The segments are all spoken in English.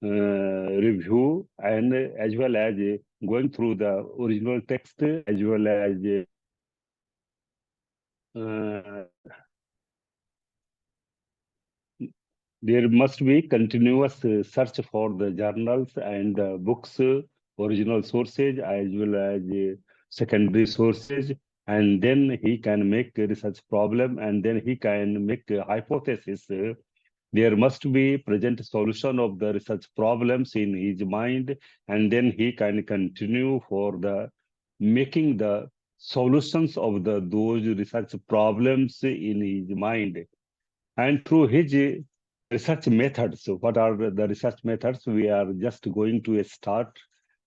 review and as well as going through the original text as well as uh, there must be continuous search for the journals and books, original sources as well as secondary sources, and then he can make a research problem, and then he can make a hypothesis. There must be present solution of the research problems in his mind, and then he can continue for the making the solutions of the those research problems in his mind. And through his research methods, so what are the research methods? We are just going to start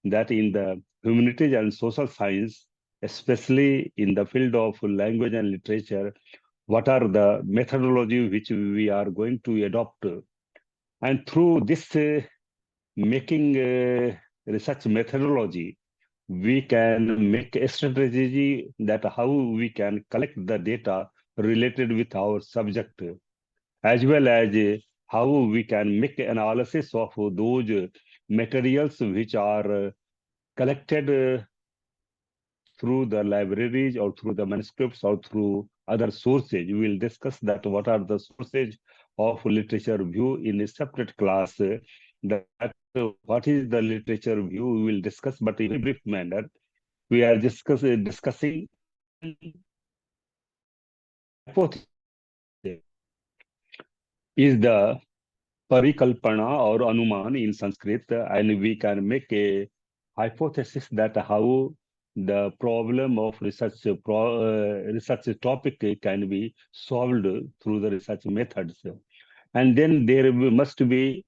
that in the humanities and social science, especially in the field of language and literature, what are the methodology which we are going to adopt. And through this making research methodology, we can make a strategy that how we can collect the data related with our subject, as well as how we can make analysis of those materials which are collected through the libraries or through the manuscripts or through other sources. We will discuss that what are the sources of literature review in a separate class. That what is the literature review we will discuss, but in a brief manner. We are discussing hypothesis is the parikalpana or anuman in Sanskrit, and we can make a hypothesis that how the problem of research topic can be solved through the research methods. And then there must be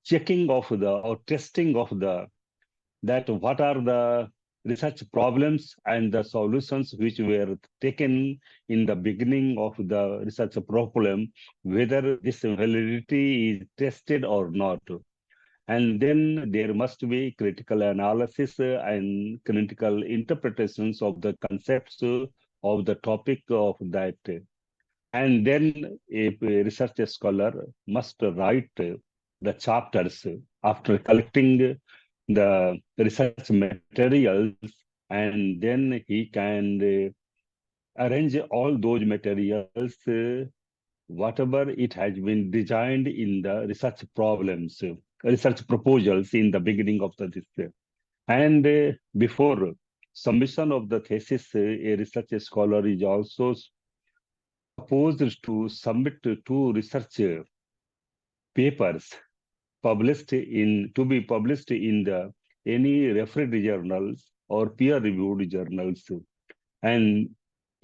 checking of the or testing of the that what are the research problems and the solutions which were taken in the beginning of the research problem, whether this validity is tested or not. And then there must be critical analysis and critical interpretations of the concepts of the topic of that. And then a research scholar must write the chapters after collecting the research materials, and then he can arrange all those materials, whatever it has been designed in the research problems, research proposals in the beginning of the this. And before submission of the thesis, a research scholar is also supposed to submit two research papers published in to be published in the any referred journals or peer-reviewed journals. And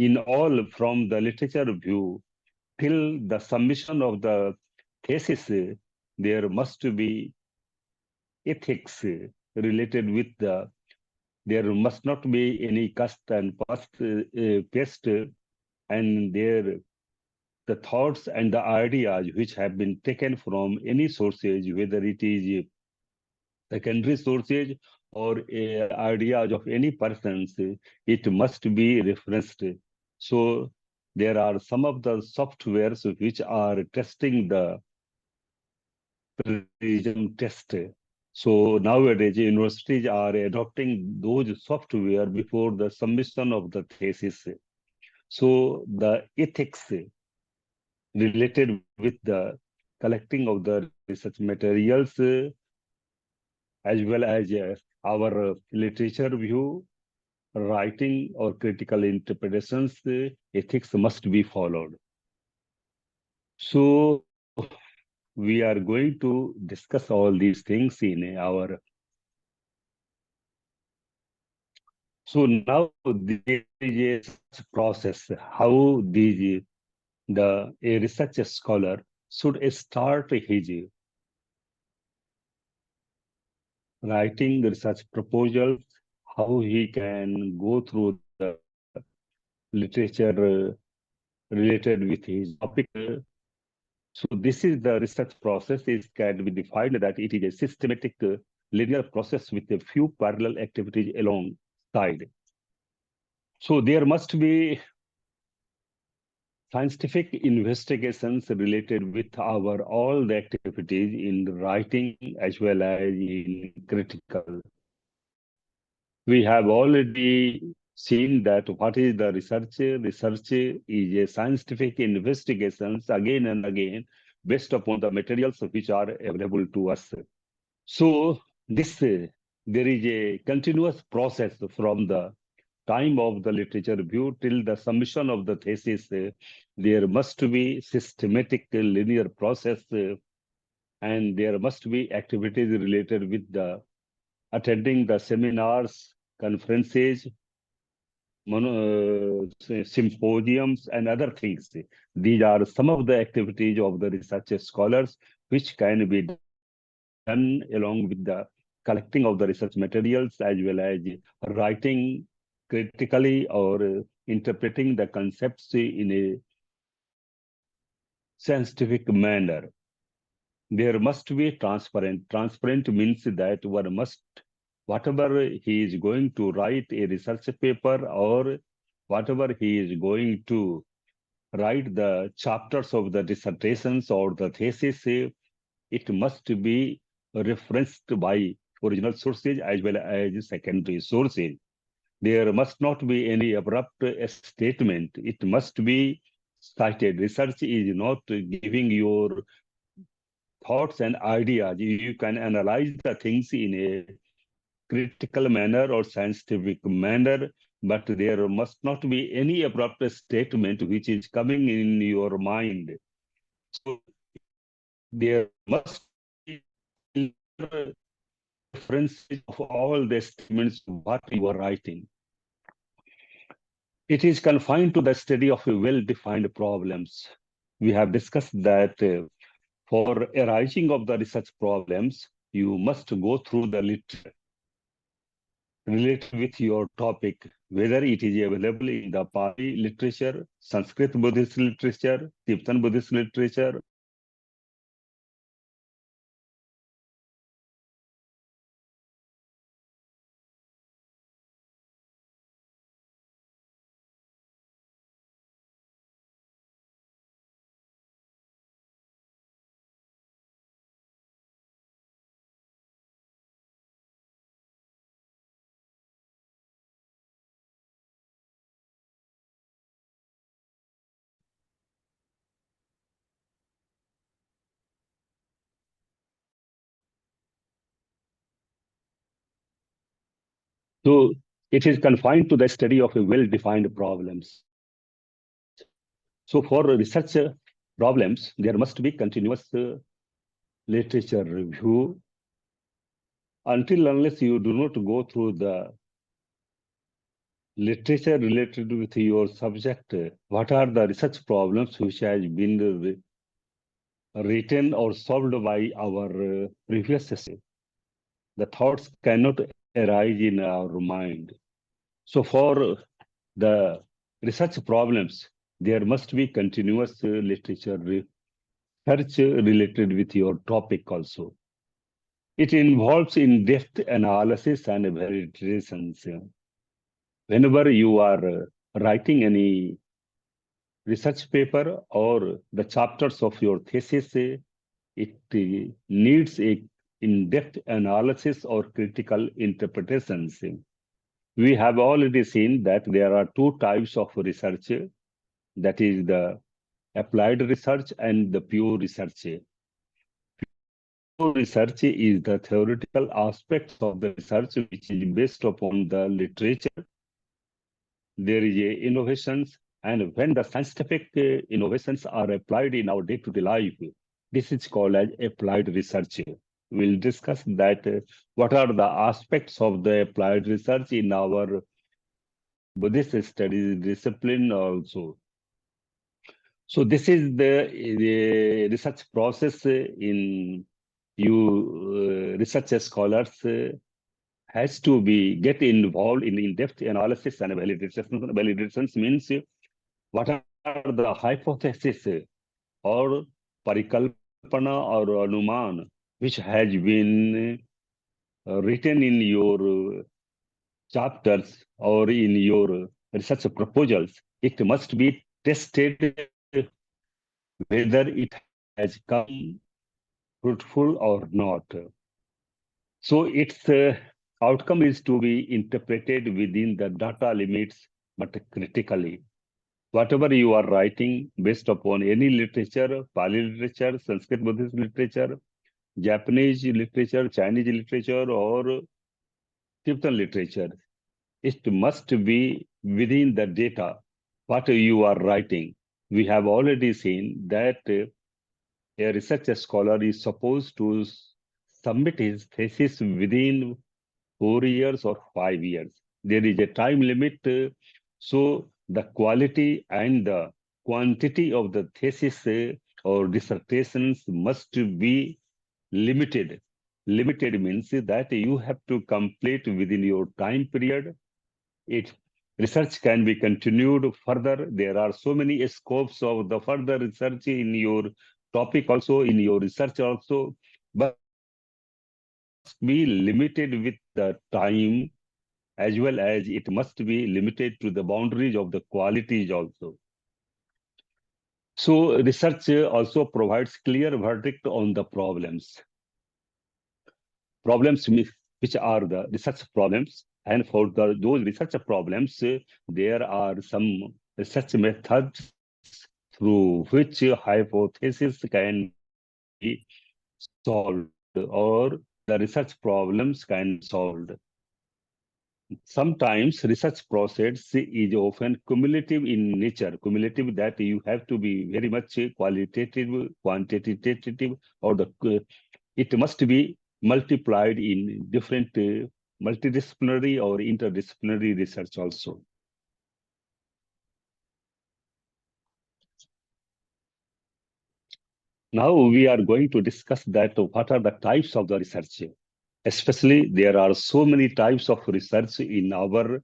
in all, from the literature review till the submission of the thesis, there must be ethics related with the. There must not be any cast and paste, and there the thoughts and the ideas which have been taken from any sources, whether it is secondary sources or ideas of any persons, it must be referenced. So there are some of the softwares which are testing the plagiarism test. So nowadays universities are adopting those software before the submission of the thesis. So the ethics related with the collecting of the research materials, as well as our literature review, writing or critical interpretations, ethics must be followed. So we are going to discuss all these things in our. So now there is a process how a research scholar should start his writing research proposals, how he can go through the literature related with his topic. So this is the research process. It can be defined that it is a systematic linear process with a few parallel activities alongside. So there must be scientific investigations related with our all the activities in writing as well as in critical. We have already seen that what is the research? Research is a scientific investigations again and again based upon the materials which are available to us. So this there is a continuous process from the time of the literature review till the submission of the thesis. There must be systematic linear process, and there must be activities related with the attending the seminars, conferences, symposiums, and other things. These are some of the activities of the research scholars which can be done along with the collecting of the research materials as well as writing critically or interpreting the concepts in a scientific manner. There must be transparent. Transparent means that one must, whatever he is going to write a research paper or whatever he is going to write the chapters of the dissertations or the thesis, it must be referenced by original sources as well as secondary sources. There must not be any abrupt statement. It must be cited. Research is not giving your thoughts and ideas. You can analyze the things in a critical manner or scientific manner, but there must not be any abrupt statement which is coming in your mind. So there must be references of all the statements what you are writing. It is confined to the study of well-defined problems. We have discussed that for arising of the research problems, you must go through the literature related with your topic, whether it is available in the Pali literature, Sanskrit Buddhist literature, Tibetan Buddhist literature, so it is confined to the study of well-defined problems. So for research problems, there must be continuous literature review until unless you do not go through the literature related with your subject. What are the research problems which has been written or solved by our previous session? The thoughts cannot arise in our mind. So for the research problems, there must be continuous literature research related with your topic also. It involves in-depth analysis and validations. Whenever you are writing any research paper or the chapters of your thesis, it needs a in-depth analysis or critical interpretations. We have already seen that there are two types of research, that is the applied research and the pure research. Pure research is the theoretical aspects of the research which is based upon the literature. There is a innovations, and when the scientific innovations are applied in our day-to-day life, this is called as applied research. We'll discuss that what are the aspects of the applied research in our Buddhist studies discipline also. So this is the research process in you research scholars has to be get involved in in-depth analysis and validation. Validations means what are the hypotheses or parikalpana or anuman which has been written in your chapters or in your research proposals. It must be tested whether it has come fruitful or not. So its outcome is to be interpreted within the data limits, but critically. Whatever you are writing based upon any literature, Pali literature, Sanskrit Buddhist literature, Japanese literature, Chinese literature, or Tibetan literature, it must be within the data what you are writing. We have already seen that a research scholar is supposed to submit his thesis within 4 years or 5 years. There is a time limit. So the quality and the quantity of the thesis or dissertations must be limited. Limited means that you have to complete within your time period. It research can be continued further. There are so many scopes of the further research in your topic also, in your research also, but it must be limited with the time as well as it must be limited to the boundaries of the qualities also. So research also provides clear verdict on the problems. Problems which are the research problems, and for those research problems, there are some research methods through which hypothesis can be solved or the research problems can be solved. Sometimes research process is often cumulative in nature, cumulative that you have to be very much qualitative, quantitative, or it must be multiplied in different multidisciplinary or interdisciplinary research also. Now we are going to discuss that what are the types of the research. Especially there are so many types of research in our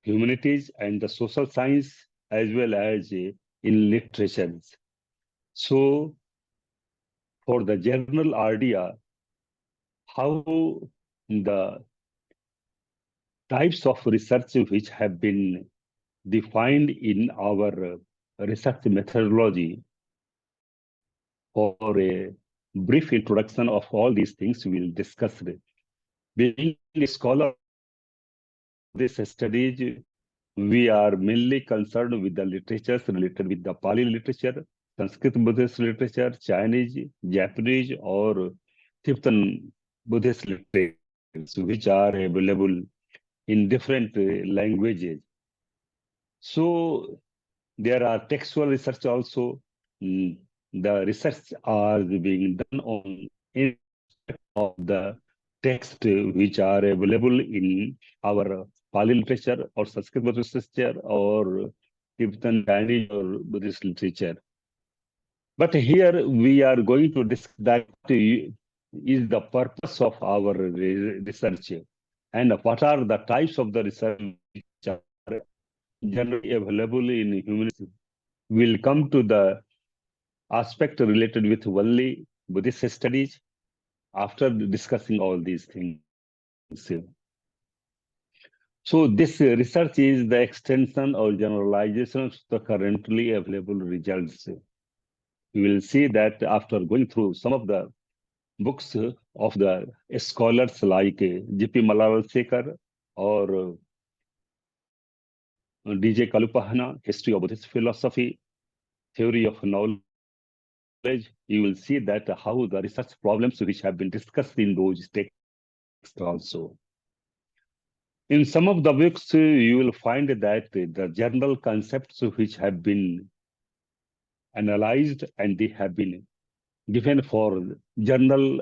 humanities and the social science as well as in literatures. So for the general idea, how the types of research which have been defined in our research methodology, for a brief introduction of all these things we'll discuss. Being a scholar of this studies, we are mainly concerned with the literatures related with the Pali literature, Sanskrit Buddhist literature, Chinese, Japanese, or Tibetan Buddhist literatures, which are available in different languages. So there are textual research also. The research are being done on any of the text which are available in our Pali literature or Sanskrit Buddhist literature or Tibetan Chinese or Buddhist literature. But here we are going to discuss that is the purpose of our research and what are the types of the research which are generally available in humanism. We'll come to the aspect related with only Buddhist studies after discussing all these things. So this research is the extension or generalization of the currently available results. You will see that after going through some of the books of the scholars like G.P. Malalasekar or D.J. Kalupahana, History of Buddhist Philosophy, Theory of Knowledge, you will see that how the research problems which have been discussed in those texts also. In some of the books, you will find that the general concepts which have been analyzed and they have been given for general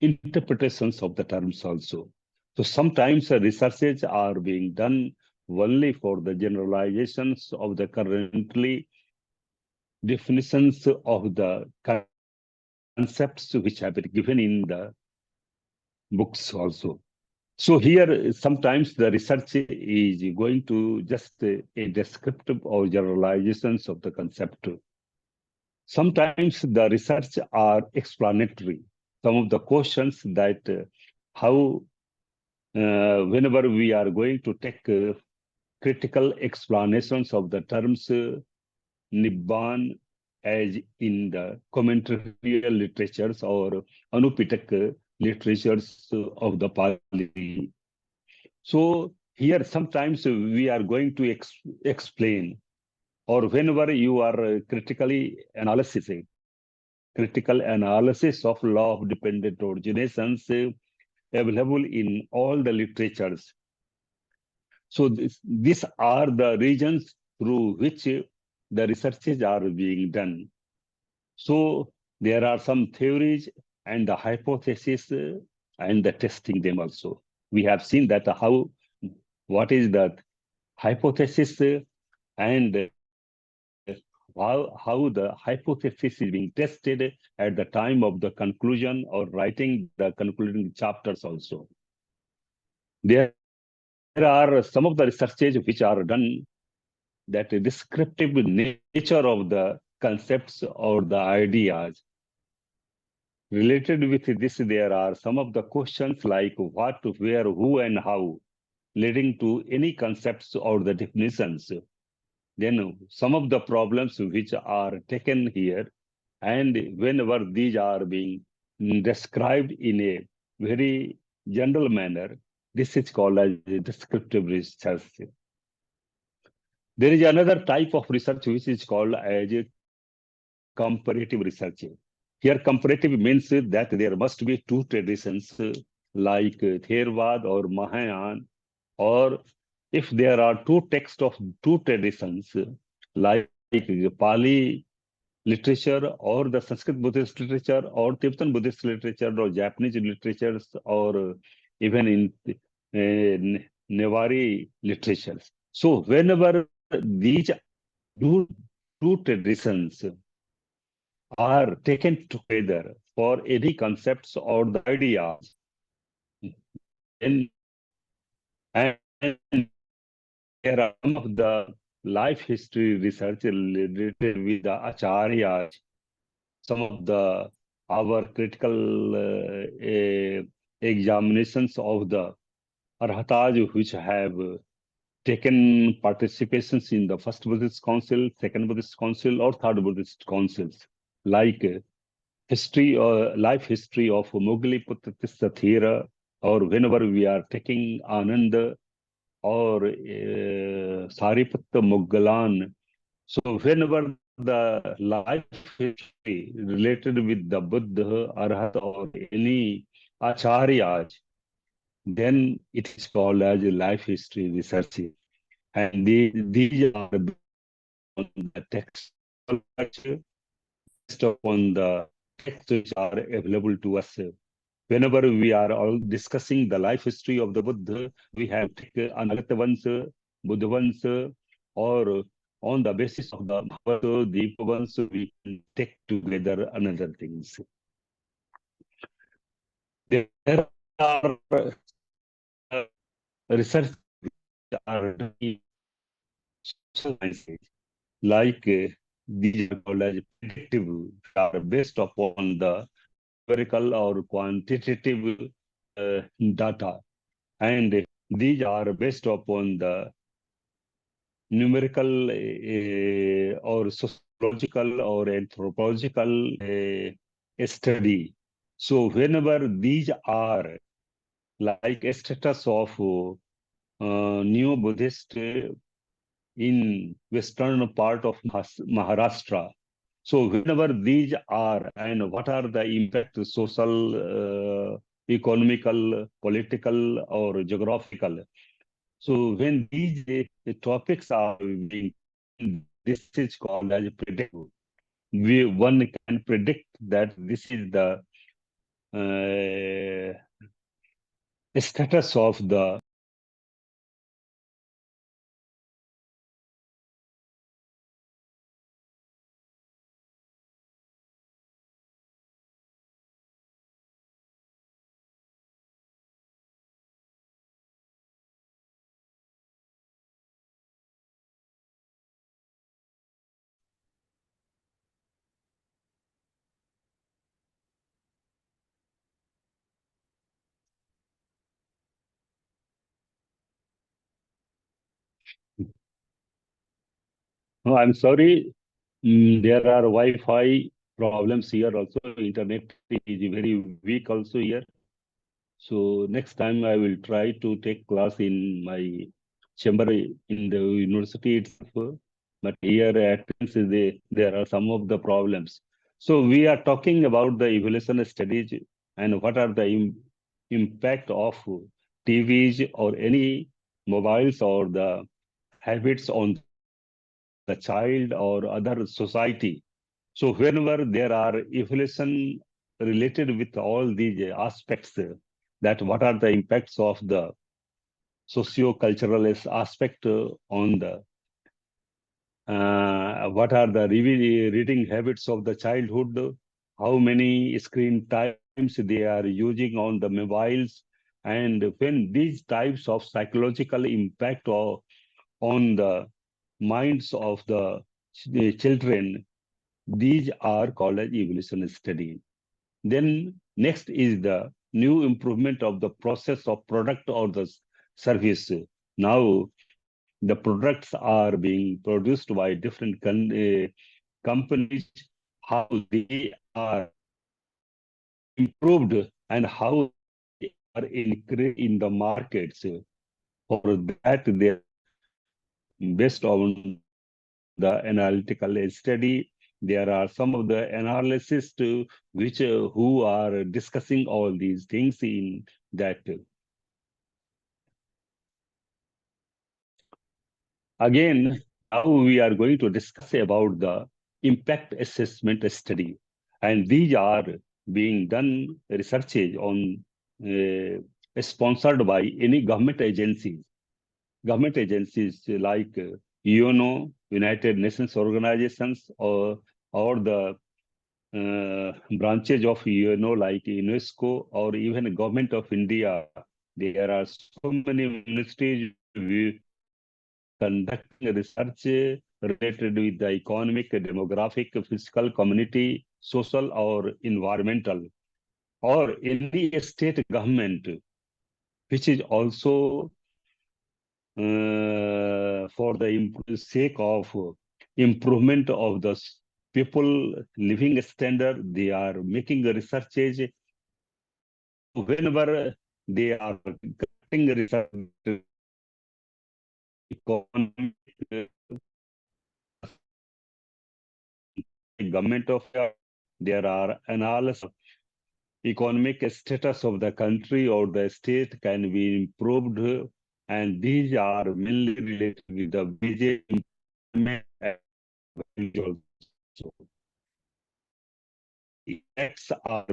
interpretations of the terms also. So sometimes researches are being done only for the generalizations of the currently definitions of the concepts which have been given in the books also. So here, sometimes the research is going to just a descriptive or generalizations of the concept. Sometimes the research are explanatory. Some of the questions that how, whenever we are going to take critical explanations of the terms Nibbana as in the commentarial literatures or Anupitak literatures of the Pali. So here sometimes we are going to explain, or whenever you are critical analysis of law of dependent originations available in all the literatures. So these are the regions through which the researches are being done. So there are some theories and the hypotheses and the testing them also. We have seen that what is the hypothesis and how the hypothesis is being tested at the time of the conclusion or writing the concluding chapters also. There are some of the researches which are done that descriptive nature of the concepts or the ideas. Related with this, there are some of the questions like what, where, who, and how, leading to any concepts or the definitions. Then some of the problems which are taken here, and whenever these are being described in a very general manner, this is called as descriptive research. There is another type of research which is called as comparative research. Here, comparative means that there must be two traditions like Theravada or Mahayana, or if there are two texts of two traditions like Pali literature or the Sanskrit Buddhist literature or Tibetan Buddhist literature or Japanese literatures or even in Nevari literatures. So whenever these two traditions are taken together for any concepts or the ideas, and, and there are some of the life history research related with the acharyas, some of the our critical examinations of the arhatas which have taken participations in the first Buddhist Council, second Buddhist Council, or third Buddhist councils, like history or life history of Mogliputra Thera, or whenever we are taking Ananda or Sariputta Moggalan. So whenever the life history related with the Buddha, Arhat, or any acharyas, then it is called as life history research. And these are based on the text, based upon the texts which are available to us. Whenever we are all discussing the life history of the Buddha, we have to take Anagatavans, Buddhavans, or on the basis of the Bhagavata, Deepavans, we can take together another things. There are research are done in social sciences, like these are called as predictive, are based upon the numerical or quantitative data, and these are based upon the numerical or sociological or anthropological study. So whenever these are like a status of neo-Buddhist in western part of Maharashtra. So whenever these are and what are the impact social, economical, political, or geographical. So when these topics are being, this is called as predictive. One can predict that this is the status of the. No, I'm sorry. There are Wi-Fi problems here also. Internet is very weak also here. So next time I will try to take class in my chamber in the university itself. But here at Prince, there are some of the problems. So we are talking about the evolution studies and what are the impact of TVs or any mobiles or the habits on the child or other society. So whenever there are evolution related with all these aspects, that what are the impacts of the socio-cultural aspect on the what are the reading habits of the childhood, how many screen times they are using on the mobiles, and when these types of psychological impact on the minds of the children, these are called as evolution study. Then next is the new improvement of the process of product or the service. Now the products are being produced by different companies, how they are improved and how they are increased in the markets. For that, there based on the analytical study, there are some of the analysts which who are discussing all these things in that. Again, now we are going to discuss about the impact assessment study, and these are being done researches on sponsored by any government agencies like UNO, United Nations organizations, or the branches of UNO like UNESCO or even government of India. There are so many ministries which are conducting research related with the economic, demographic, physical, community, social, or environmental, or any state government which is also for the sake of improvement of the people living standard, they are making researches. So whenever they are conducting research economic government of there are analysis economic status of the country or the state can be improved, and these are mainly related with the BJ employment and individuals. So effects are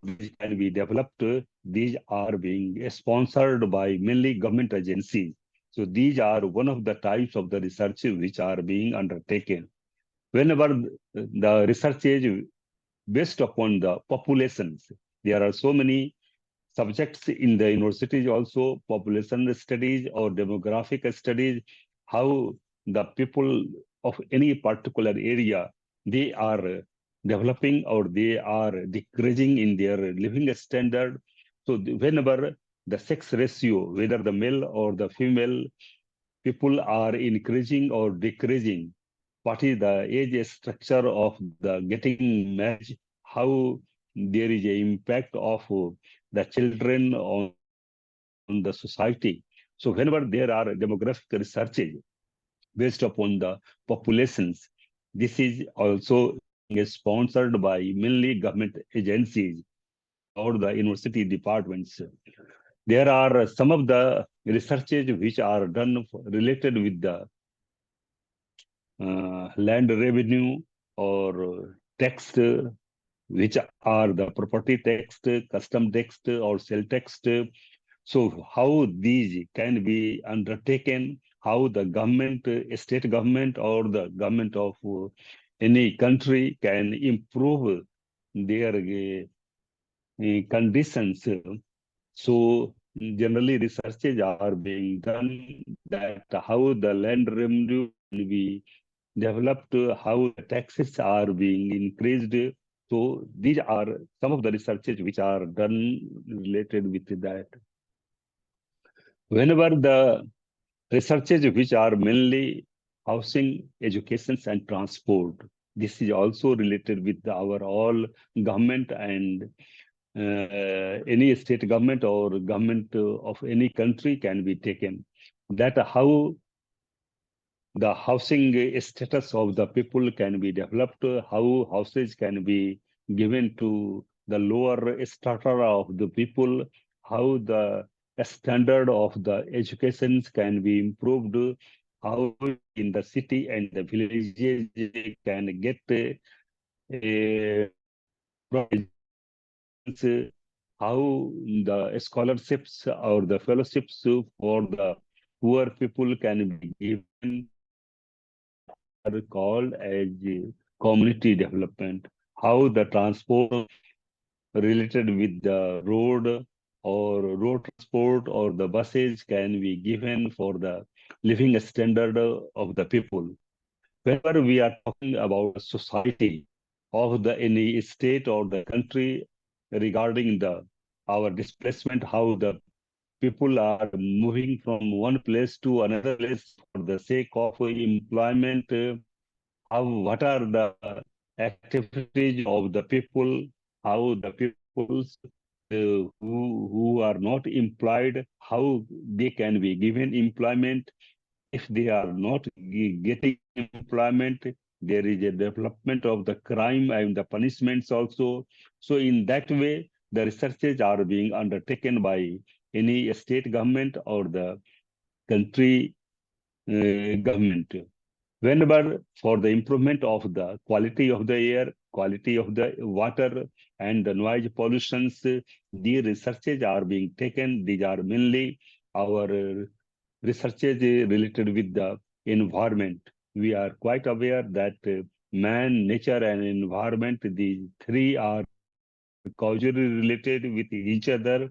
which can be developed. These are being sponsored by mainly government agencies. So these are one of the types of the research which are being undertaken. Whenever the research is based upon the populations, there are so many subjects in the universities also, population studies or demographic studies, how the people of any particular area, they are developing or they are decreasing in their living standard. So whenever the sex ratio, whether the male or the female people are increasing or decreasing, what is the age structure of the getting marriage, how there is a impact of the children on the society. So whenever there are demographic researches based upon the populations, this is also being sponsored by mainly government agencies or the university departments. There are some of the researches which are done related with the land revenue or tax, which are the property tax, custom tax, or sale tax. So how these can be undertaken, how the government, state government, or the government of any country can improve their conditions. So generally researches are being done that how the land revenue can be developed, how the taxes are being increased. So these are some of the researches which are done related with that. Whenever the researches which are mainly housing, education, and transport. This is also related with our all government and any state government or government of any country can be taken. That how the housing status of the people can be developed, how houses can be given to the lower strata of the people, how the standard of the educations can be improved, how in the city and the villages they can get how the scholarships or the fellowships for the poor people can be given are called as community development. How the transport related with the road or road transport or the buses can be given for the living standard of the people. Whenever we are talking about society of the any state or the country regarding the our displacement, how the people are moving from one place to another place for the sake of employment, how what are the activities of the people, how the peoples who are not employed, how they can be given employment. If they are not getting employment, there is a development of the crime and the punishments also. So in that way, the researches are being undertaken by any state government or the country government. Whenever for the improvement of the quality of the air, quality of the water, and the noise pollutions, the researches are being taken. These are mainly our researches related with the environment. We are quite aware that man, nature, and environment, these three are causally related with each other.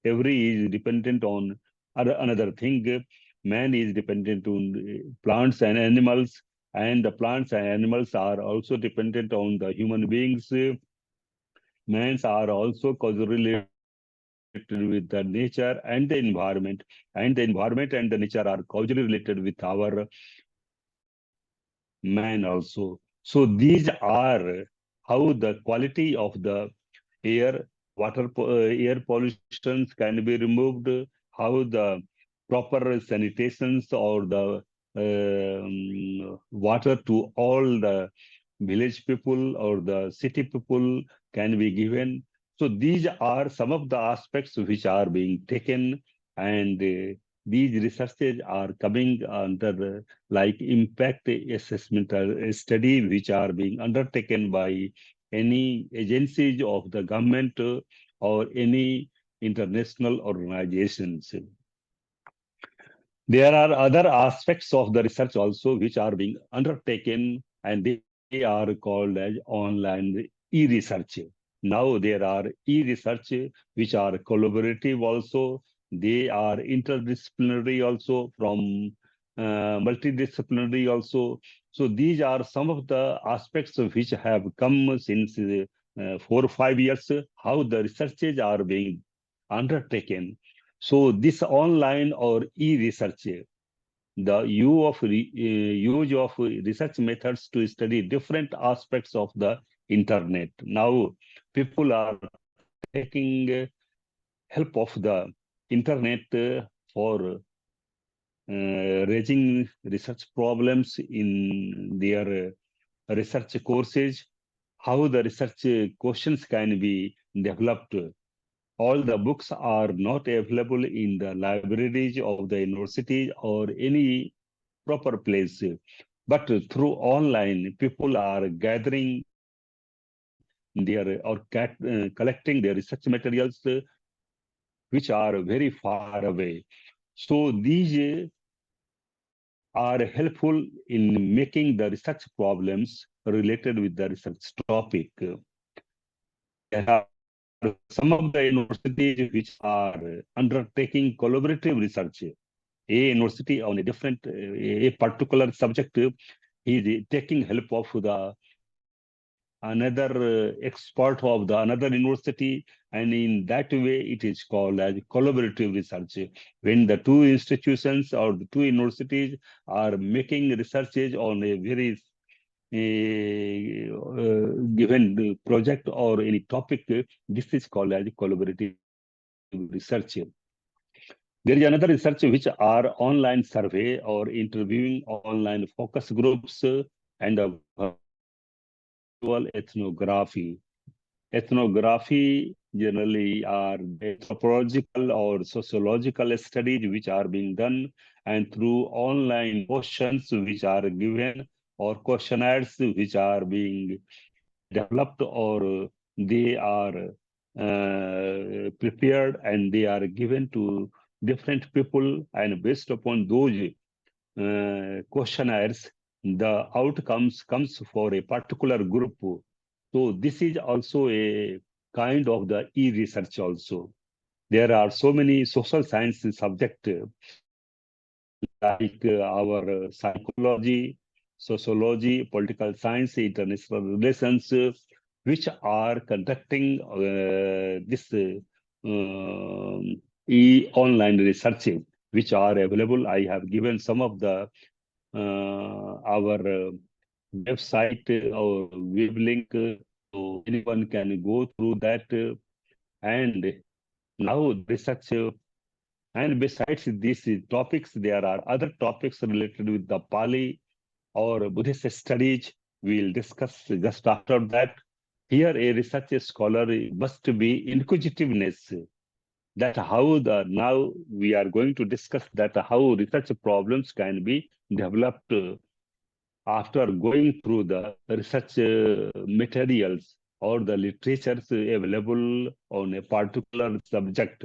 Every is dependent on another thing. Man is dependent on plants and animals, and the plants and animals are also dependent on the human beings. Mans are also causally related with the nature and the environment, and the environment and the nature are causally related with our man also. So these are how the quality of the air, air pollutions can be removed, how the proper sanitations or the water to all the village people or the city people can be given. So these are some of the aspects which are being taken, and these researches are coming under like impact assessment study, which are being undertaken by any agencies of the government or any international organizations. There are other aspects of the research also which are being undertaken, and they are called as online e-research. Now there are e-research which are collaborative also. They are interdisciplinary also, from multidisciplinary also. So these are some of the aspects which have come since 4 or 5 years, how the researches are being undertaken. So this online or e-research, the use of research methods to study different aspects of the internet. Now people are taking help of the internet for raising research problems in their research courses, how the research questions can be developed. All the books are not available in the libraries of the university or any proper place. But through online, people are gathering their or collecting their research materials which are very far away. So these are helpful in making the research problems related with the research topic. There are some of the universities which are undertaking collaborative research. A university on a different, a particular subject is taking help of the another expert of the another university, and in that way it is called as collaborative research. When the two institutions or the two universities are making researches on a very given project or any topic, this is called as collaborative research. There is another research which are online survey or interviewing, online focus groups, and a virtual ethnography. Ethnography generally are anthropological or sociological studies which are being done, and through online questions which are given or questionnaires which are being developed, or they are prepared and they are given to different people, and based upon those questionnaires, the outcomes comes for a particular group. So this is also a kind of the e-research also. There are so many social science subjects like our psychology, sociology, political science, international relations, which are conducting this e-online research, which are available. I have given some of the our website or web link, so anyone can go through that. And now research, and besides these topics, there are other topics related with the Pali or Buddhist studies. We'll discuss just after that. Here, a research scholar must be inquisitiveness. That how the now we are going to discuss that how research problems can be developed after going through the research materials or the literatures available on a particular subject.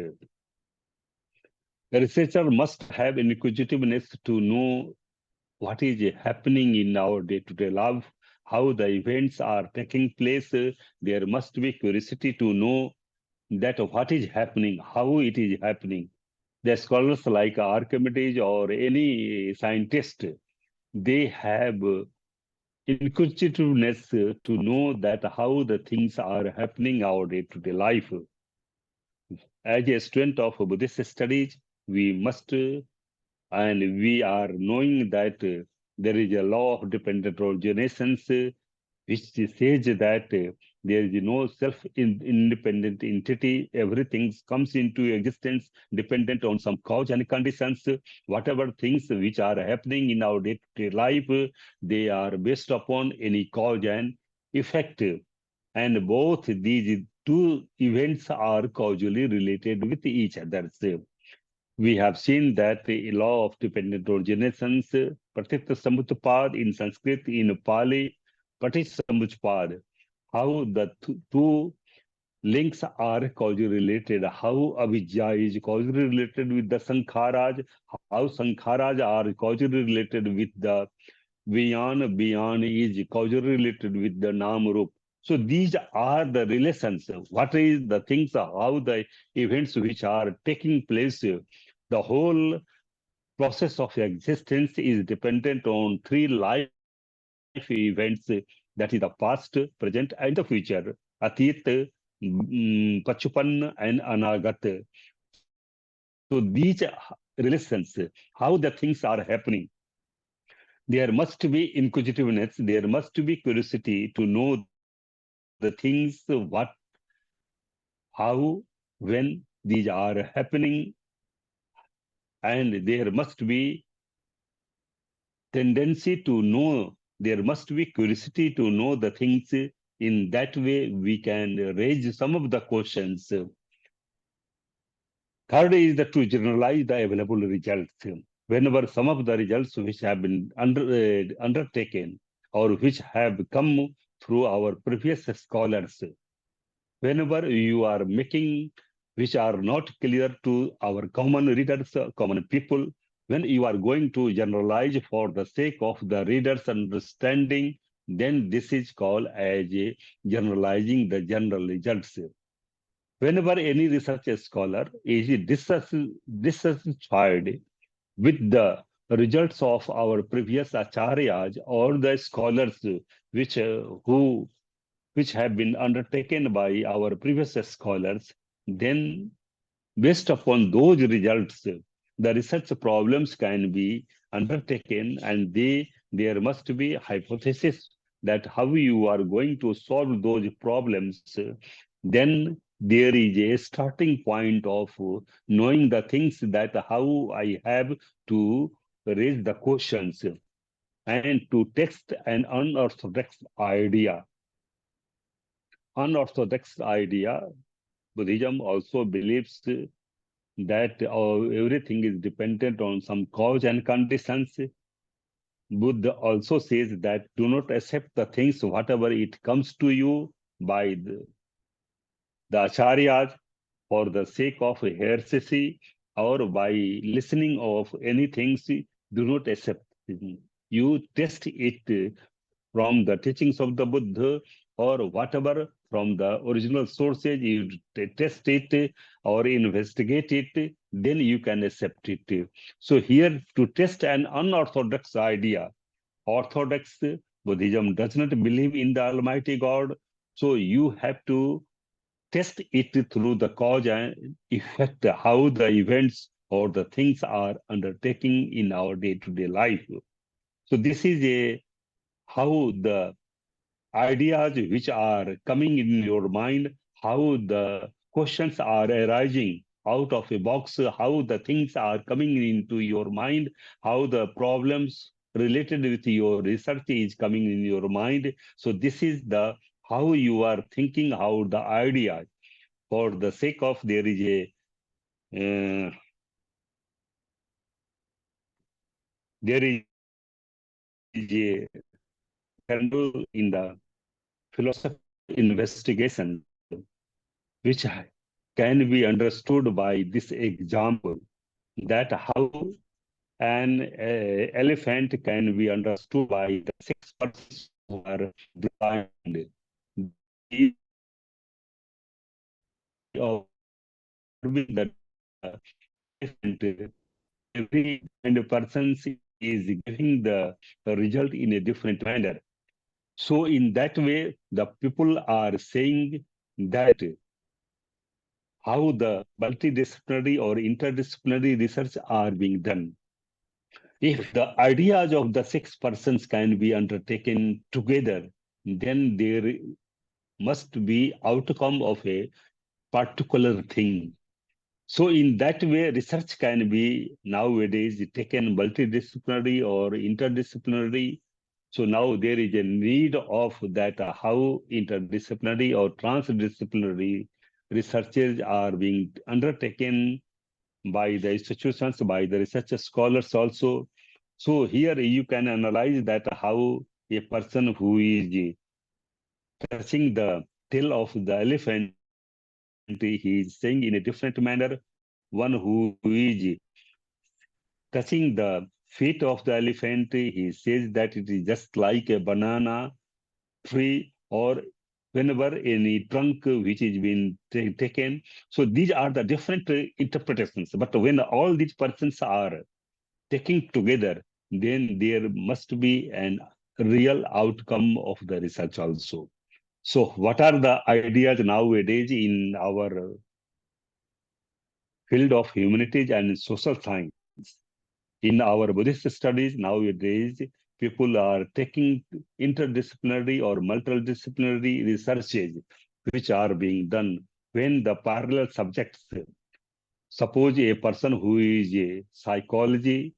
The researcher must have inquisitiveness to know what is happening in our day-to-day life, how the events are taking place. There must be curiosity to know that what is happening, how it is happening. The scholars like Archimedes or any scientist, they have inquisitiveness to know that how the things are happening our day-to-day life. As a student of Buddhist studies, we must and we are knowing that there is a law of dependent originations, which says that there is no self-independent entity. Everything comes into existence dependent on some cause and conditions. Whatever things which are happening in our day-to-day life, they are based upon any cause and effect. And both these two events are causally related with each other. We have seen that the law of dependent originations, Pratitya Samutpad in Sanskrit, in Pali, Patis Samutpad, how the two links are causally related, how Avijja is causally related with the Sankharas, how Sankharas are causally related with the Beyond is causally related with the Nam Rup. So these are the relations. What is the things, how the events which are taking place, the whole process of existence is dependent on three life events, that is the past, present, and the future. Atit, Pachupan, and Anagat. So these relations, how the things are happening, there must be inquisitiveness, there must be curiosity to know the things, what, how, when these are happening, and there must be tendency to know, there must be curiosity to know the things. In that way, we can raise some of the questions. Third is that to generalize the available results. Whenever some of the results which have been undertaken or which have come through our previous scholars, whenever you are making which are not clear to our common readers, common people, when you are going to generalize for the sake of the reader's understanding, then this is called as a generalizing the general results. Whenever any research scholar is dissatisfied with the results of our previous acharyas or the scholars which who which have been undertaken by our previous scholars, then based upon those results, the research problems can be undertaken, and there must be hypothesis that how you are going to solve those problems. Then there is a starting point of knowing the things that how I have to raise the questions and to test an unorthodox idea. Buddhism also believes that everything is dependent on some cause and conditions. Buddha also says that do not accept the things, whatever it comes to you by the acharyas for the sake of heresy or by listening of anything, do not accept. You test it from the teachings of the Buddha or whatever from the original sources, you test it or investigate it, then you can accept it. So here to test an unorthodox idea, orthodox Buddhism does not believe in the Almighty God, so you have to test it through the cause and effect, how the events or the things are undertaking in our day-to-day life. So this is a how the ideas which are coming in your mind, how the questions are arising out of a box, how the things are coming into your mind, how the problems related with your research is coming in your mind. So this is the how you are thinking, how the idea, for the sake of there is uh, a kernel in the philosophical investigation which can be understood by this example, that how an elephant can be understood by the six persons who are blind. The of observing that elephant, every kind of person is giving the result in a different manner. So in that way, the people are saying that how the multidisciplinary or interdisciplinary research are being done. If the ideas of the six persons can be undertaken together, then there must be outcome of a particular thing. So in that way, research can be nowadays taken multidisciplinary or interdisciplinary. So now there is a need of that how interdisciplinary or transdisciplinary researches are being undertaken by the institutions, by the research scholars also. So here you can analyze that how a person who is touching the tail of the elephant, he is saying in a different manner. One who is touching the feet of the elephant, he says that it is just like a banana tree or whenever any trunk which is being taken. So these are the different interpretations. But when all these persons are taking together, then there must be an real outcome of the research also. So what are the ideas nowadays in our field of humanities and social science? In our Buddhist studies nowadays, people are taking interdisciplinary or multidisciplinary researches which are being done when the parallel subjects, suppose a person who is a psychology,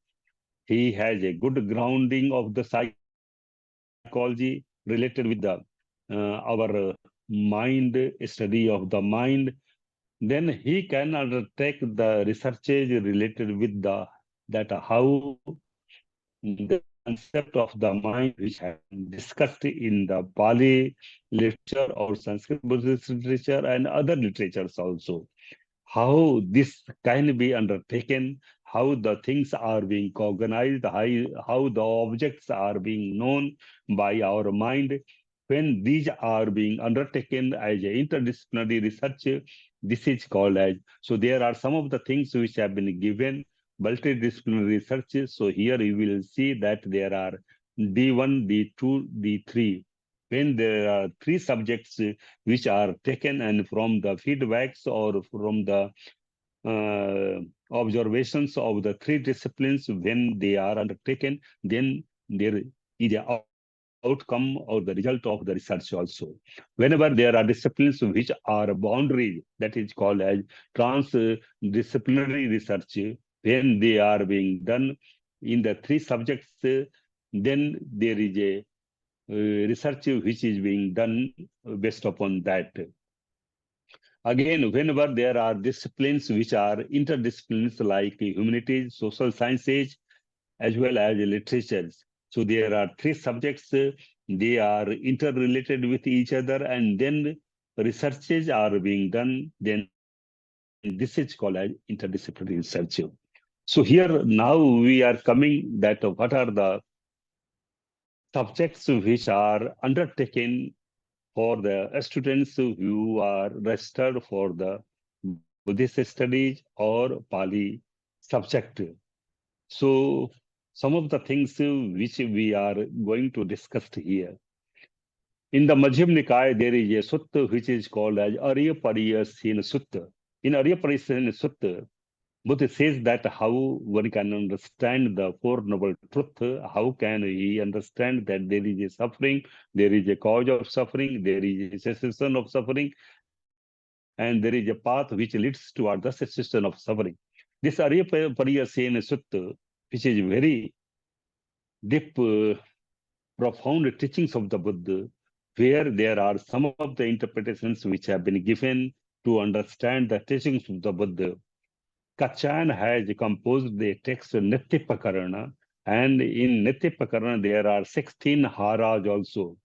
he has a good grounding of the psychology related with the our mind, study of the mind, then he can undertake the researches related with the that how the concept of the mind which have been discussed in the Pali literature or Sanskrit Buddhist literature and other literatures also, how this can be undertaken, how the things are being cognized, how the objects are being known by our mind. When these are being undertaken as a interdisciplinary research, this is called as, so there are some of the things which have been given multidisciplinary research. So here you will see that there are D1, D2, D3. when there are three subjects which are taken and from the feedbacks or from the uh, observations of the three disciplines when they are undertaken, then there is a outcome or the result of the research also. Whenever there are disciplines which are boundaries, that is called as transdisciplinary research, when they are being done in the three subjects, then there is a research which is being done based upon that. Again, whenever there are disciplines which are interdisciplines like humanities, social sciences, as well as literatures. So there are three subjects, they are interrelated with each other, and then researches are being done. Then this is called as interdisciplinary research. So here now we are coming that what are the subjects which are undertaken for the students who are registered for the Buddhist studies or Pali subject. So some of the things which we are going to discuss here. In the Madhyam Nikaya, there is a sutta which is called as Arya Pariyasena Sutta. In Arya Pariyasena Sutta, Buddha says that how one can understand the Four Noble Truth, how can he understand that there is a suffering, there is a cause of suffering, there is a cessation of suffering, and there is a path which leads toward the cessation of suffering. This Arya Pariyasena Sutta, which is very deep, profound teachings of the Buddha, where there are some of the interpretations which have been given to understand the teachings of the Buddha. Kachan has composed the text Nityapakarana, and in Nityapakarana there are 16 haras also.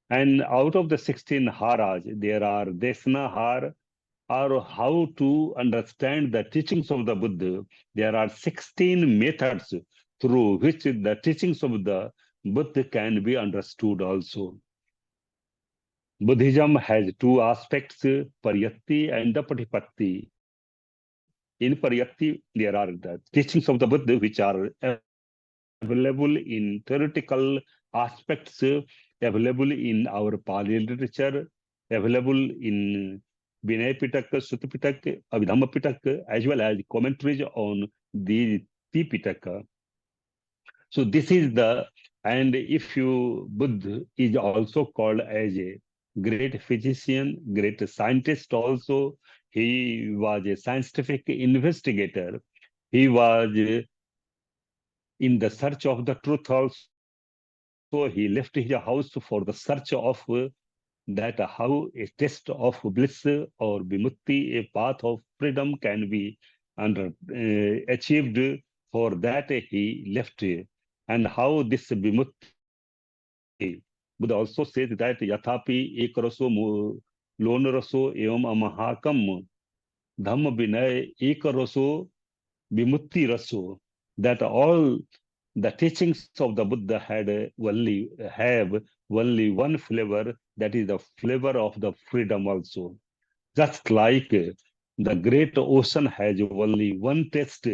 And out of the 16 haras, there are Desna har, or how to understand the teachings of the Buddha. There are 16 methods through which the teachings of the Buddha can be understood also. Buddhism has two aspects, Pariyatti and the Patipatti. In Pariyatti, there are the teachings of the Buddha which are available in theoretical aspects, available in our Pali literature, available in Vinay Pitak, Suta Pitak, Abhidhamma Pitak, as well as commentaries on the Tipitaka. So this is the, and if you, Buddha is also called as a great physician, great scientist also. He was a scientific investigator. He was in the search of the truth also. He left his house for the search of that how a test of bliss or vimutti, a path of freedom can be under, achieved. For that he left. And how this vimutti, Buddha also says that yathapi ek raso lon raso evam amahakam dhamma vinay ek raso vimutti raso, that all the teachings of the Buddha have only one flavor, that is the flavor of the freedom also. Just like the great ocean has only one taste,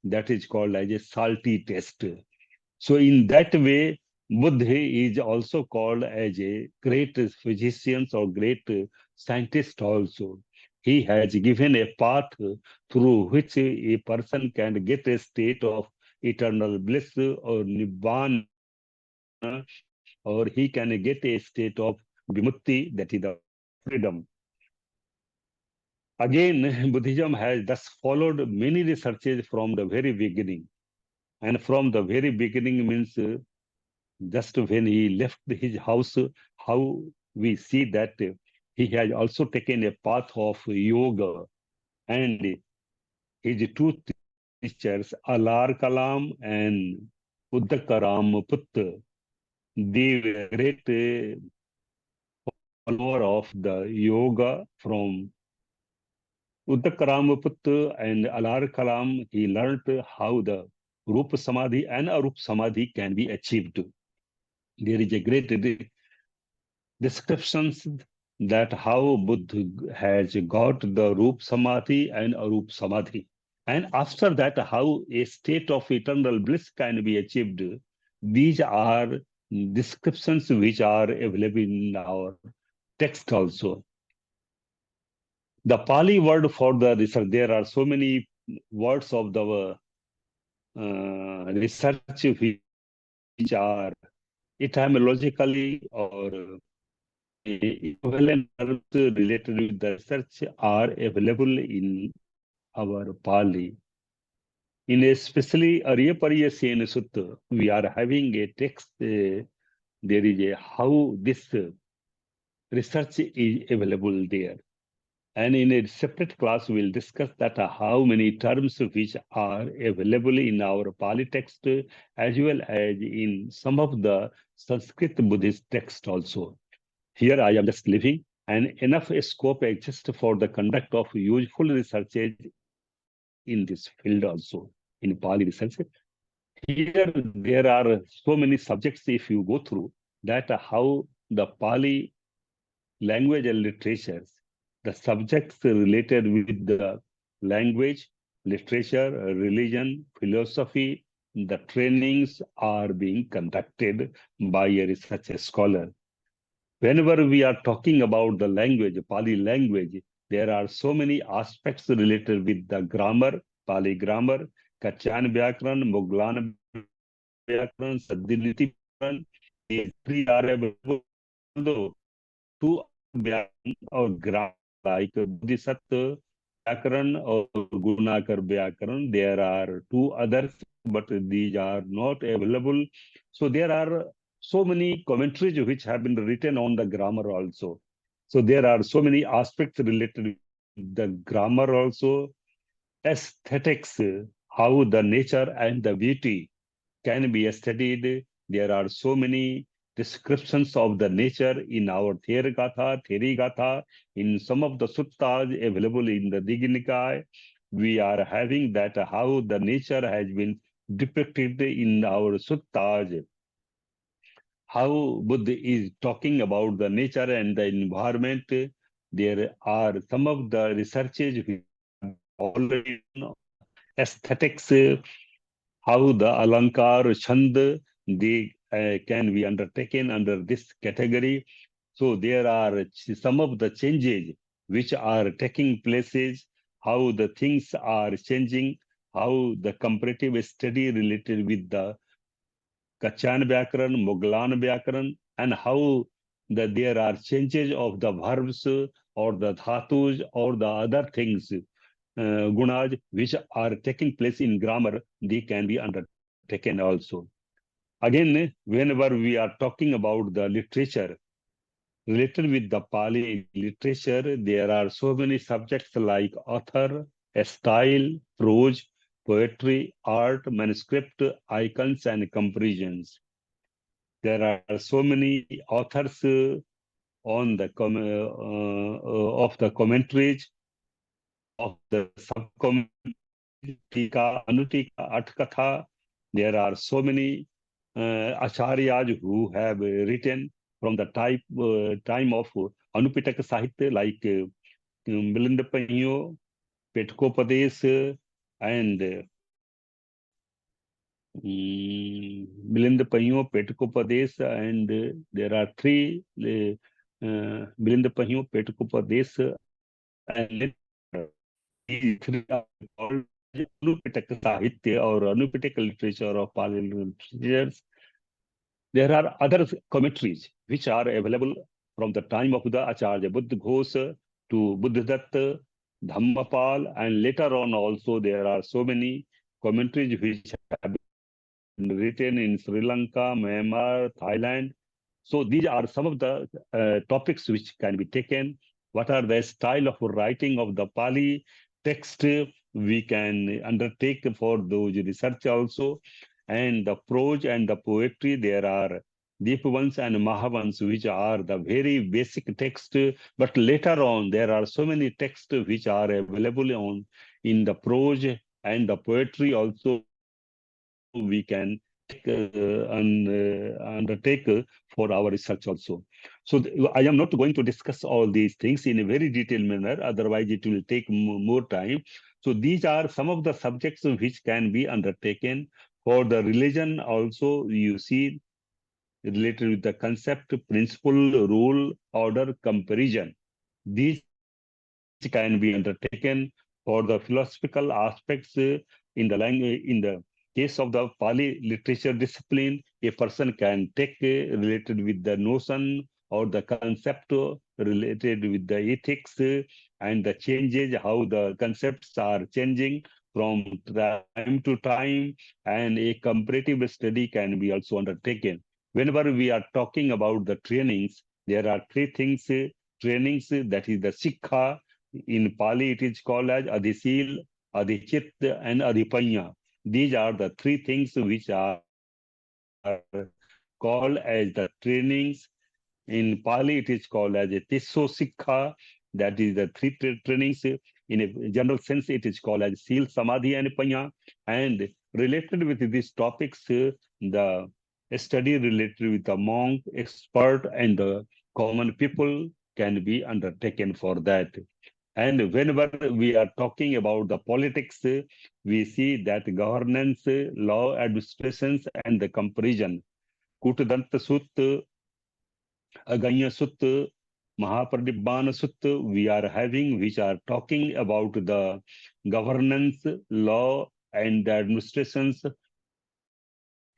that is called as a salty taste. So in that way, Buddha is also called as a great physician or great scientist also. He has given a path through which a person can get a state of eternal bliss or nibbana, or he can get a state of vimutti, that is the freedom. Again, Buddhism has thus followed many researches from the very beginning. And from the very beginning means just when he left his house, how we see that he has also taken a path of yoga. And his two teachers, Alar Kalam and Uddakaram Putta, they were great follower of the yoga from Uddakaram and Alar Kalam. He learned how the Rupa Samadhi and Arup Samadhi can be achieved. There is a great descriptions that how Buddha has got the Rup Samadhi and Arup Samadhi. And after that, how a state of eternal bliss can be achieved. These are descriptions which are available in our text also. The Pali word for the research, there are so many words of the research which are etymologically or equivalent terms related with the research are available in our Pali. In especially Arya Sutta, we are having a text, there is a how this research is available there. And in a separate class, we'll discuss that how many terms which are available in our Pali text as well as in some of the Sanskrit Buddhist text also. Here I am just leaving, and enough scope exists for the conduct of useful researches in this field also, in Pali research. Here there are so many subjects if you go through that how the Pali language and literatures, the subjects related with the language, literature, religion, philosophy, the trainings are being conducted by a research scholar. Whenever we are talking about the language, Pali language, there are so many aspects related with the grammar, Pali grammar, Kachan Vyakaran, Moglan Vyakaran, Saddiniti Vyakaran. These three are available, although two other Vyakaran or grammar like Bodhisattva Vyakaran or Gunakar Vyakaran, there are two others, but these are not available. So there are so many commentaries which have been written on the grammar also. So there are so many aspects related with the grammar also. Aesthetics, how the nature and the beauty can be studied. There are so many descriptions of the nature in our Therigatha, in some of the suttas available in the Dignikai. We are having that how the nature has been depicted in our suttas, how Buddha is talking about the nature and the environment. There are some of the researches which are already done on the aesthetics, how the alankar, chand, they can be undertaken under this category. So there are some of the changes which are taking places, how the things are changing, how the comparative study related with the Kachan Vyakaran, Moglan Vyakaran, and how there are changes of the verbs or the dhatus or the other things, gunas, which are taking place in grammar, they can be undertaken also. Again, whenever we are talking about the literature, related with the Pali literature, there are so many subjects like author, style, prose, poetry, art, manuscript, icons, and comparisons. There are so many authors on the of the commentaries, of the sub-commentaries, Tika, Anutika, Atkatha. There are so many acharyas who have written from the time of Anupitaka Sahitya, like Milinda Petkopadesh, and Milind Pahiyo, Petkopadesh, and there are three Milind Pahiyo, Petkopadesh, and these three are called Anupitaka Sahitya or Anupitaka literature of Pali literatures. There are other commentaries which are available from the time of the Acharya Buddha Ghosh to Buddhadatta, Dhammapal, and later on also there are so many commentaries which have written in Sri Lanka, Myanmar, Thailand. So these are some of the topics which can be taken. What are the style of writing of the Pali text we can undertake for those research also. And the prose and the poetry, there are Deepavans and Mahavans, which are the very basic text. But later on, there are so many texts which are available on in the prose and the poetry also we can undertake for our research also. So I am not going to discuss all these things in a very detailed manner, otherwise it will take more time. So these are some of the subjects which can be undertaken for the religion also. You see, related with the concept, principle, rule, order, comparison. These can be undertaken for the philosophical aspects in the case of the Pali literature discipline. A person can take related with the notion or the concept related with the ethics and the changes, how the concepts are changing from time to time, and a comparative study can be also undertaken. Whenever we are talking about the trainings, there are three things trainings, that is the Sikha. In Pali, it is called as Adhisil, Adhichit, and Adhipanya. These are the three things which are called as the trainings. In Pali, it is called as a Tisso Sikha, that is the three trainings. In a general sense, it is called as Seal, Samadhi, and Panya. And related with these topics, the study related with the monk, expert, and the common people can be undertaken for that. And whenever we are talking about the politics, we see that governance, law, administrations, and the comparison. Kutadanta Sutta, Aganya Sutta, Mahaparinibbana Sutta, we are having, which are talking about the governance, law, and the administrations,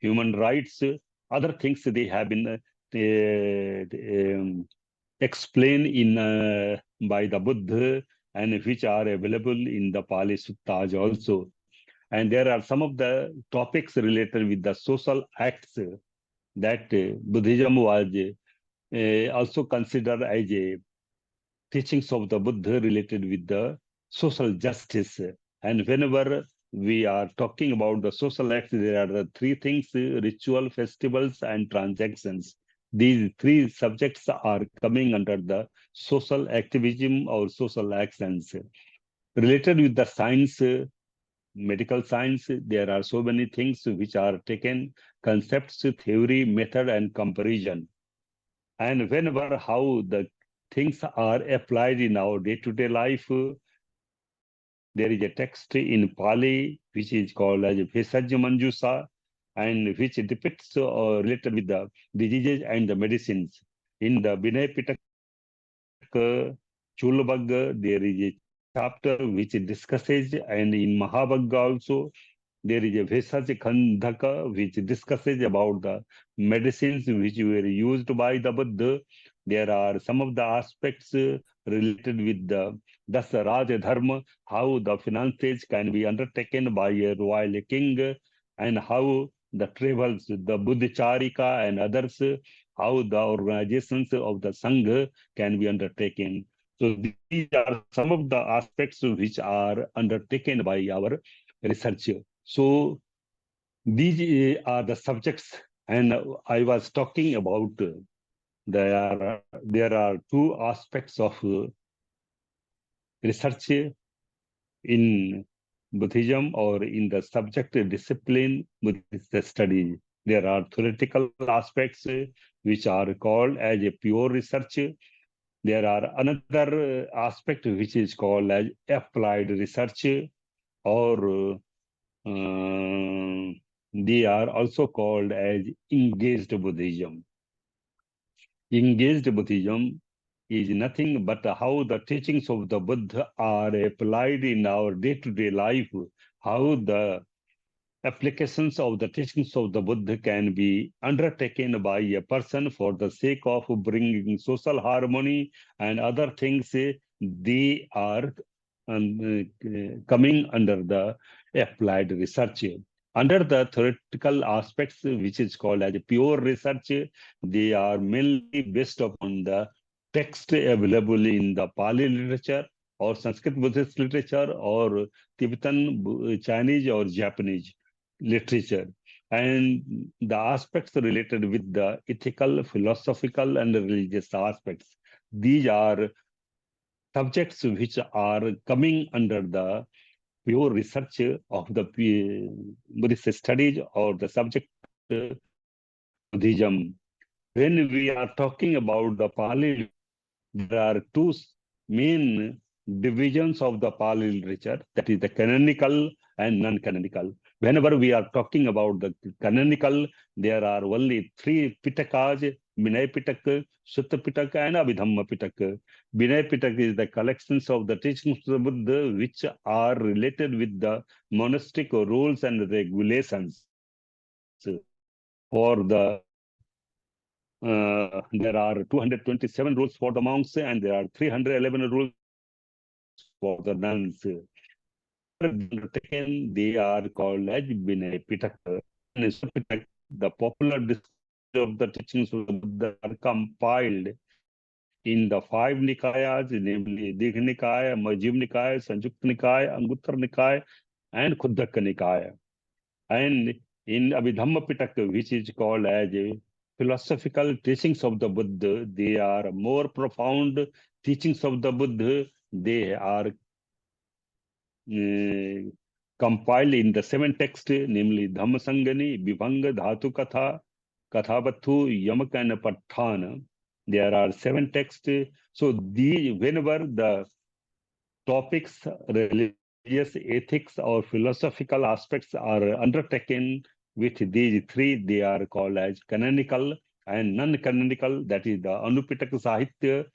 human rights, other things they have been explained in by the Buddha, and which are available in the Pali Suttas also. And there are some of the topics related with the social acts that Buddhism was also considered as a teachings of the Buddha related with the social justice. And whenever we are talking about the social acts, there are the three things, ritual, festivals, and transactions. These three subjects are coming under the social activism or social actions. Related with the science, medical science, there are so many things which are taken, concepts, theory, method, and comparison. And whenever how the things are applied in our day-to-day life, there is a text in Pali which is called as Bhesaj Manjusa, and which depicts related with the diseases and the medicines. In the Vinay Pitaka Chulabagga, there is a chapter which discusses, and in Mahabagga also, there is a Vesaj Khandaka which discusses about the medicines which were used by the Buddha. There are some of the aspects related with the thus Raj Dharma, how the finances can be undertaken by a royal king, and how the travels, the Buddhacharika and others, how the organizations of the Sangha can be undertaken. So these are some of the aspects which are undertaken by our research. So these are the subjects, and I was talking about there are two aspects of research in Buddhism, or in the subject discipline Buddhist studies. There are theoretical aspects which are called as a pure research. There are another aspect which is called as applied research, or they are also called as engaged Buddhism. Engaged Buddhism is nothing but how the teachings of the Buddha are applied in our day-to-day life, how the applications of the teachings of the Buddha can be undertaken by a person for the sake of bringing social harmony and other things. They are coming under the applied research. Under the theoretical aspects, which is called as pure research, they are mainly based upon the text available in the Pali literature, or Sanskrit Buddhist literature, or Tibetan, Chinese, or Japanese literature, and the aspects related with the ethical, philosophical, and religious aspects. These are subjects which are coming under the pure research of the Buddhist studies, or the subject Buddhism. When we are talking about the Pali literature, there are two main divisions of the Pali literature, that is the canonical and non-canonical. whenever we are talking about the canonical, there are only three Pitakas: Vinay Pitaka, Sutta Pitaka, and Abhidhamma Pitaka. Vinay Pitaka is the collections of the teachings of the Buddha which are related with the monastic rules and regulations. For the there are 227 rules for the monks and there are 311 rules for the nuns. Undertaken, they are called as Vinay Pitaka. And Pitaka, the popular discourses of the teachings of the Buddha are compiled in the five Nikayas, namely Digh Nikaya, Majjhima Nikaya, Sanjukta Nikaya, Anguttara Nikaya, and Khuddaka Nikaya. And in Abhidhamma Pitaka, which is called as a philosophical teachings of the Buddha, they are more profound teachings of the Buddha. They are compiled in the seven texts, namely Dhammasangani, Vibhanga, Dhatu Katha, Kathavathu, Yamak, and Patthana. There are seven texts. So whenever the topics, religious ethics, or philosophical aspects are undertaken with these three, they are called as canonical and non-canonical. That is the Anupitaka Sahitya,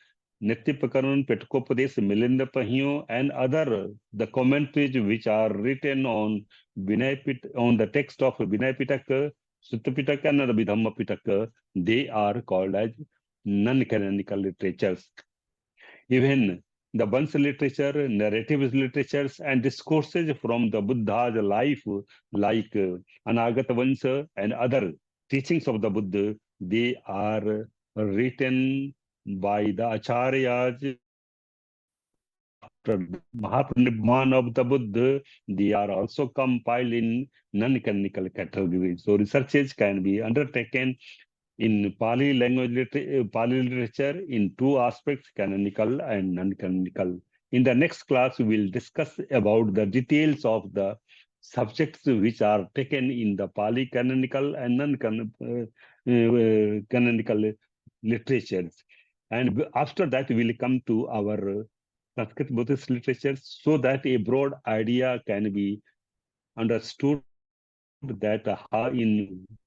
Nityapakaran, Petkopadesh, Milendra Pahiyo, and other the commentaries which are written on on the text of Vinay Pitaka, Sutta Pitaka, and Abhidhamma Pitaka. They are called as non-canonical literatures. Even the Vansa literature, narrative literatures, and discourses from the Buddha's life, like Anagata Vansa and other teachings of the Buddha, they are written by the Acharyas after the Mahaparinibbana of the Buddha. They are also compiled in non-canonical categories. So researches can be undertaken in Pali literature in two aspects, canonical and non-canonical. In the next class, we will discuss about the details of the subjects which are taken in the Pali canonical and non-canonical literatures. And after that, we will come to our Sanskrit Buddhist literature so that a broad idea can be understood that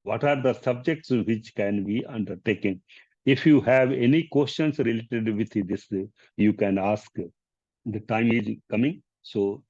what are the subjects which can be undertaken. If you have any questions related with this, you can ask. The time is coming, so